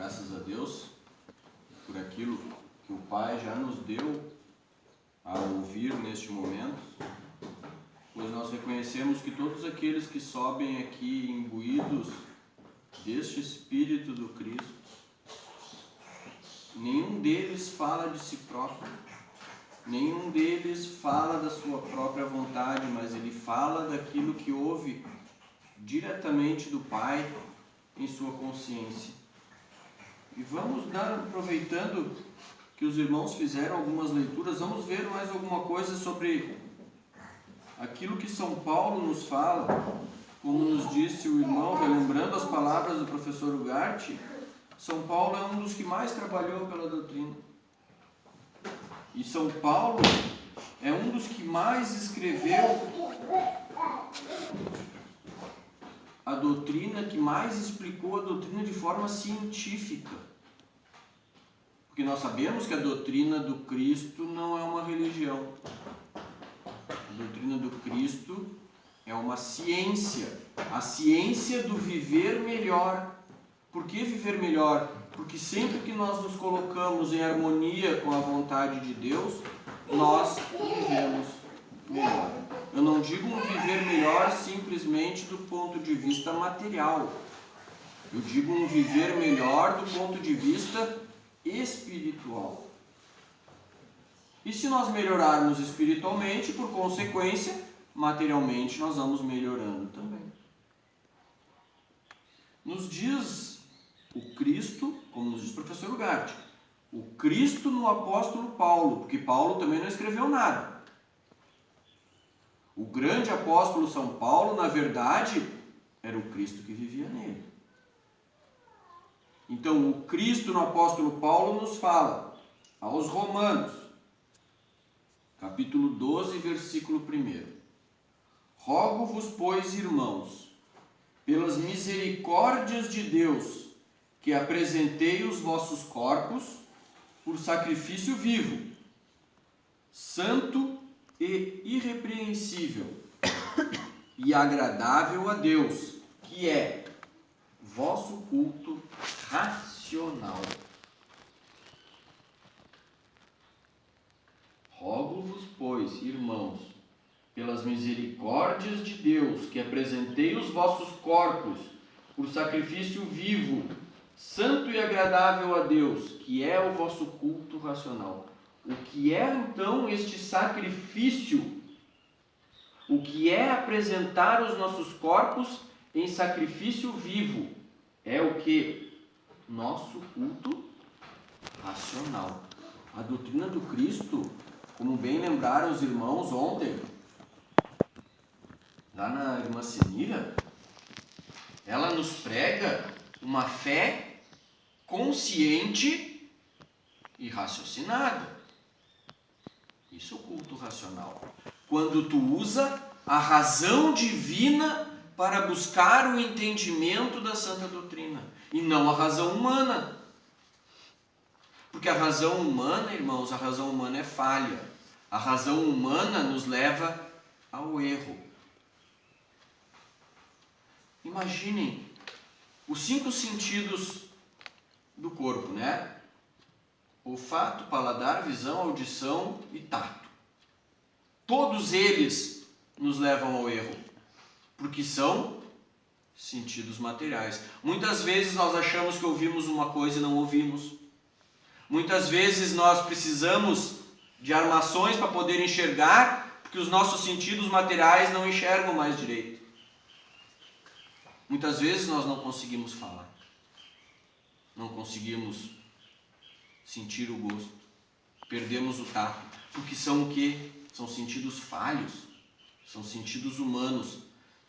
Graças a Deus por aquilo que o Pai já nos deu a ouvir neste momento, pois nós reconhecemos que todos aqueles que sobem aqui imbuídos deste Espírito do Cristo, nenhum deles fala de si próprio, nenhum deles fala da sua própria vontade, mas ele fala daquilo que ouve diretamente do Pai em sua consciência. E vamos aproveitando que os irmãos fizeram algumas leituras, vamos ver mais alguma coisa sobre aquilo que São Paulo nos fala, como nos disse o irmão, relembrando as palavras do professor Ugarte. São Paulo é um dos que mais trabalhou pela doutrina. E São Paulo é um dos que mais escreveu a doutrina, que mais explicou a doutrina de forma científica. Porque nós sabemos que a doutrina do Cristo não é uma religião. A doutrina do Cristo é uma ciência, a ciência do viver melhor. Por que viver melhor? Porque sempre que nós nos colocamos em harmonia com a vontade de Deus, nós vivemos melhor. Eu não digo um viver melhor simplesmente do ponto de vista material. Eu digo um viver melhor do ponto de vista espiritual. E se nós melhorarmos espiritualmente, por consequência, materialmente nós vamos melhorando também. Nos diz o Cristo, como nos diz o professor Ugarte, o Cristo no apóstolo Paulo, porque Paulo também não escreveu nada. O grande apóstolo São Paulo, na verdade, era o Cristo que vivia nele. Então, o Cristo no apóstolo Paulo nos fala aos Romanos, capítulo 12, versículo 1. Rogo-vos, pois, irmãos, pelas misericórdias de Deus, que apresentei os vossos corpos por sacrifício vivo, santo e irrepreensível e agradável a Deus, que é vosso culto racional. Rogo-vos, pois, irmãos, pelas misericórdias de Deus, que apresentei os vossos corpos por sacrifício vivo, santo e agradável a Deus, que é o vosso culto racional. O que é então este sacrifício? O que é apresentar os nossos corpos em sacrifício vivo? É o que? Nosso culto racional. A doutrina do Cristo, como bem lembraram os irmãos ontem, lá na irmã Senira, ela nos prega uma fé consciente e raciocinada. Isso é o culto racional. Quando tu usa a razão divina para buscar o entendimento da santa doutrina, e não a razão humana. Porque a razão humana, irmãos, a razão humana é falha. A razão humana nos leva ao erro. Imaginem os 5 sentidos do corpo, né? Olfato, paladar, visão, audição e tato. Todos eles nos levam ao erro, porque são sentidos materiais. Muitas vezes nós achamos que ouvimos uma coisa e não ouvimos. Muitas vezes nós precisamos de armações para poder enxergar, porque os nossos sentidos materiais não enxergam mais direito. Muitas vezes nós não conseguimos falar. Não conseguimos sentir o gosto. Perdemos o tato. Porque são o quê? São sentidos falhos. São sentidos humanos.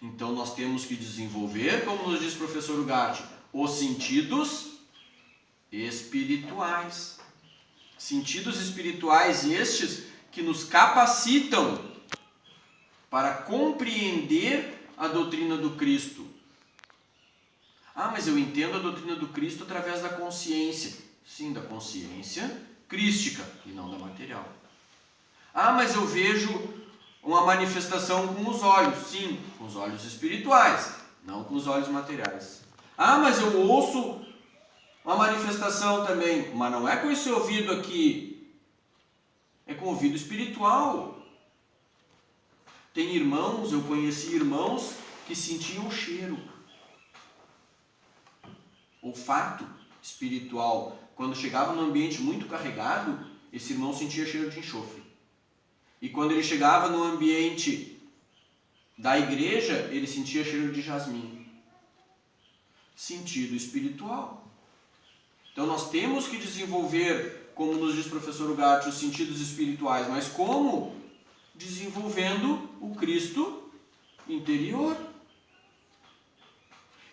Então nós temos que desenvolver, como nos diz o professor Ugarte, os sentidos espirituais. Sentidos espirituais estes que nos capacitam para compreender a doutrina do Cristo. Ah, mas eu entendo a doutrina do Cristo através da consciência. Sim, da consciência crística e não da material. Ah, mas eu vejo uma manifestação com os olhos. Sim, com os olhos espirituais, não com os olhos materiais. Ah, mas eu ouço Uma manifestação também, mas não é com esse ouvido aqui, é com o ouvido espiritual. Tem irmãos, eu conheci irmãos que sentiam o cheiro. Olfato espiritual. Quando chegava num ambiente muito carregado, esse irmão sentia cheiro de enxofre. E quando ele chegava no ambiente da igreja, ele sentia cheiro de jasmim. Sentido espiritual. Então nós temos que desenvolver, como nos diz o professor Ugarte, os sentidos espirituais. Mas como? Desenvolvendo o Cristo interior.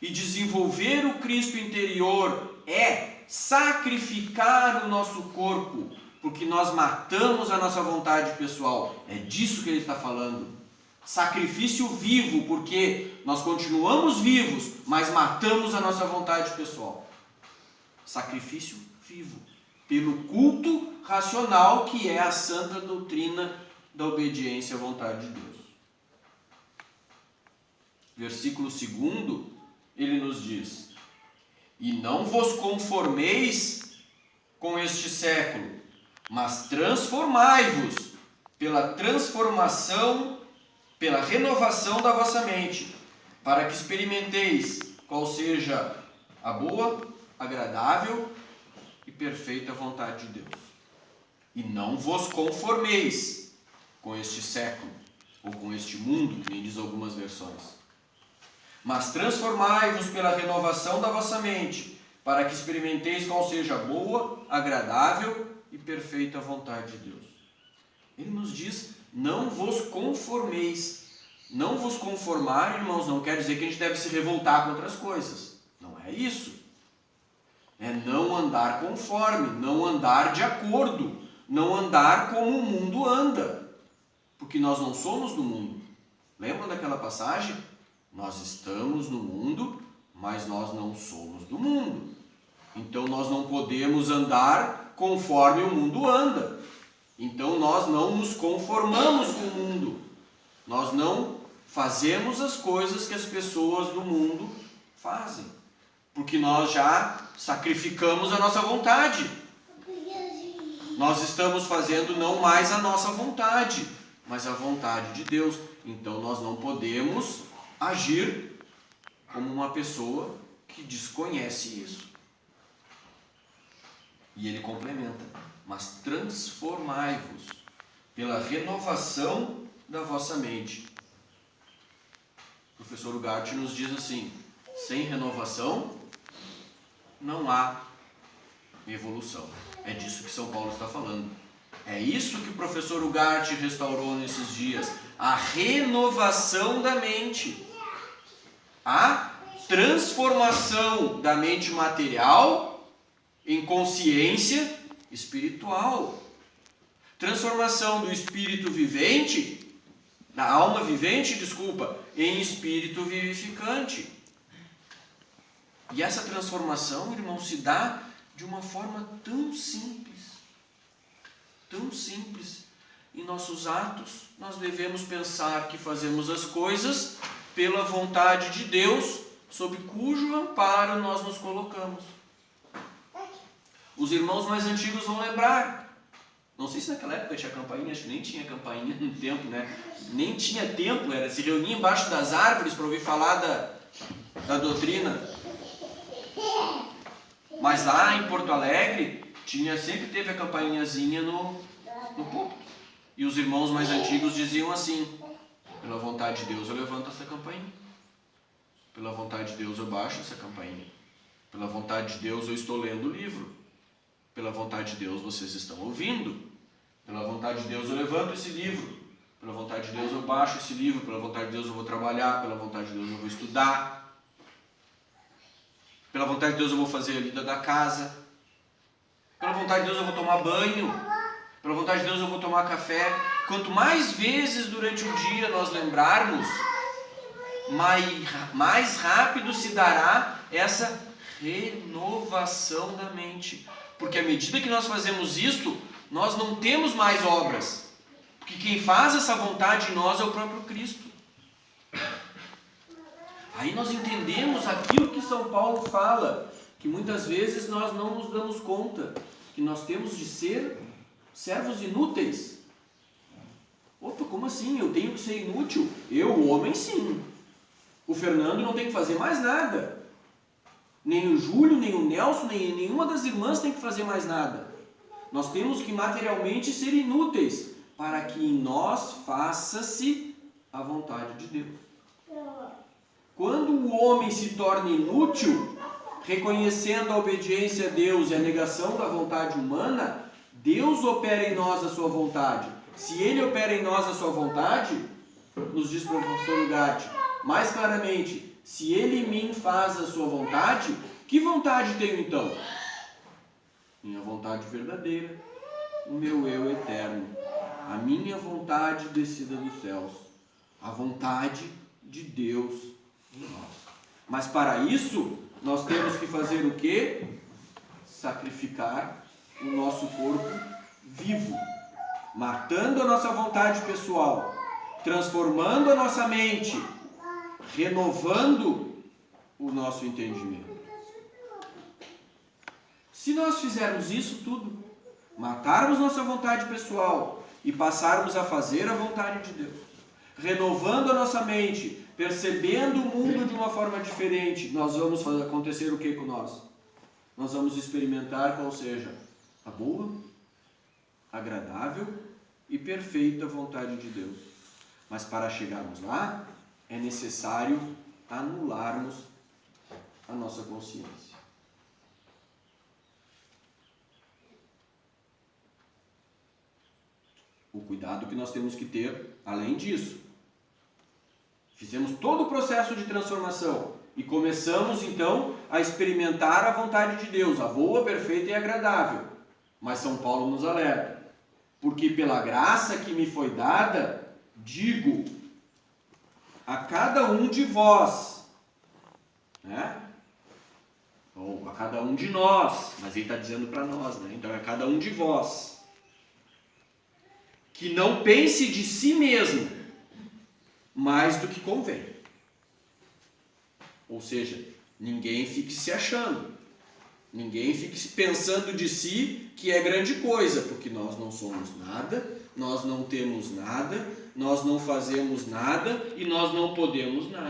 E desenvolver o Cristo interior é sacrificar o nosso corpo, porque nós matamos a nossa vontade pessoal. É disso que ele está falando. Sacrifício vivo, porque nós continuamos vivos, mas matamos a nossa vontade pessoal. Sacrifício vivo, pelo culto racional, que é a santa doutrina da obediência à vontade de Deus. Versículo 2, ele nos diz: e não vos conformeis com este século, mas transformai-vos pela renovação da vossa mente, para que experimenteis qual seja a boa, agradável e perfeita vontade de Deus. E não vos conformeis com este século, ou com este mundo, que nem diz algumas versões. Mas transformai-vos pela renovação da vossa mente, para que experimenteis qual seja a boa, agradável e perfeita vontade de Deus. Ele nos diz, não vos conformeis. Não vos conformar, irmãos, não quer dizer que a gente deve se revoltar contra as coisas. Não é isso. É não andar conforme, não andar de acordo, não andar como o mundo anda. Porque nós não somos do mundo. Lembram daquela passagem? Nós estamos no mundo, mas nós não somos do mundo. Então nós não podemos andar conforme o mundo anda. Então nós não nos conformamos com o mundo. Nós não fazemos as coisas que as pessoas do mundo fazem. Porque nós já sacrificamos a nossa vontade. Nós estamos fazendo não mais a nossa vontade, mas a vontade de Deus. Então nós não podemos agir como uma pessoa que desconhece isso. E ele complementa: mas transformai-vos pela renovação da vossa mente. O professor Ugarte nos diz assim: sem renovação não há evolução. É disso que São Paulo está falando. É isso que o professor Ugarte restaurou nesses dias. A renovação da mente. A transformação da mente material em consciência espiritual. Transformação do espírito vivente, da alma vivente, em espírito vivificante. E essa transformação, irmão, se dá de uma forma tão simples. Tão simples. Em nossos atos, nós devemos pensar que fazemos as coisas pela vontade de Deus, sob cujo amparo nós nos colocamos. Os irmãos mais antigos vão lembrar. Não sei se naquela época tinha campainha, acho que nem tinha campainha no tempo, né? Nem tinha templo, se reunia embaixo das árvores para ouvir falar da doutrina. Mas lá em Porto Alegre, sempre teve a campainhazinha no púlpito. E os irmãos mais antigos diziam assim: pela vontade de Deus eu levanto essa campainha. Pela vontade de Deus eu baixo essa campainha. Pela vontade de Deus eu estou lendo o livro. Pela vontade de Deus vocês estão ouvindo. Pela vontade de Deus eu levanto esse livro. Pela vontade de Deus eu baixo esse livro. Pela vontade de Deus eu vou trabalhar. Pela vontade de Deus eu vou estudar. Pela vontade de Deus eu vou fazer a lida da casa. Pela vontade de Deus eu vou tomar banho. Pela vontade de Deus eu vou tomar café. Quanto mais vezes durante o dia nós lembrarmos, mais rápido se dará essa renovação da mente. Porque à medida que nós fazemos isto, nós não temos mais obras. Porque quem faz essa vontade em nós é o próprio Cristo. Aí nós entendemos aquilo que São Paulo fala, que muitas vezes nós não nos damos conta que nós temos de ser servos inúteis. Opa, como assim? Eu tenho que ser inútil? Eu, o homem, sim. O Fernando não tem que fazer mais nada. Nem o Júlio, nem o Nelson, nem nenhuma das irmãs tem que fazer mais nada. Nós temos que materialmente ser inúteis para que em nós faça-se a vontade de Deus. Quando o homem se torna inútil, reconhecendo a obediência a Deus e a negação da vontade humana, Deus opera em nós a sua vontade. Se Ele opera em nós a sua vontade, nos diz o professor Ugarte, mais claramente, se Ele em mim faz a sua vontade, que vontade tenho então? Minha vontade verdadeira, o meu eu eterno, a minha vontade descida dos céus, a vontade de Deus em nós. Mas para isso, nós temos que fazer o quê? Sacrificar o nosso corpo vivo, matando a nossa vontade pessoal, transformando a nossa mente, renovando o nosso entendimento. Se nós fizermos isso tudo, matarmos nossa vontade pessoal e passarmos a fazer a vontade de Deus, renovando a nossa mente, percebendo o mundo de uma forma diferente, nós vamos fazer acontecer o que com nós? Nós vamos experimentar qual seja a boa, agradável e perfeita vontade de Deus. Mas para chegarmos lá, é necessário anularmos a nossa consciência. O cuidado que nós temos que ter, além disso. Fizemos todo o processo de transformação e começamos então a experimentar a vontade de Deus, a boa, perfeita e agradável. Mas São Paulo nos alerta, porque pela graça que me foi dada, digo a cada um de vós, né? Ou a cada um de nós, mas ele está dizendo para nós, né? Então é a cada um de vós, que não pense de si mesmo mais do que convém. Ou seja, ninguém fique se achando, ninguém fique pensando de si que é grande coisa, porque nós não somos nada, nós não temos nada, nós não fazemos nada e nós não podemos nada.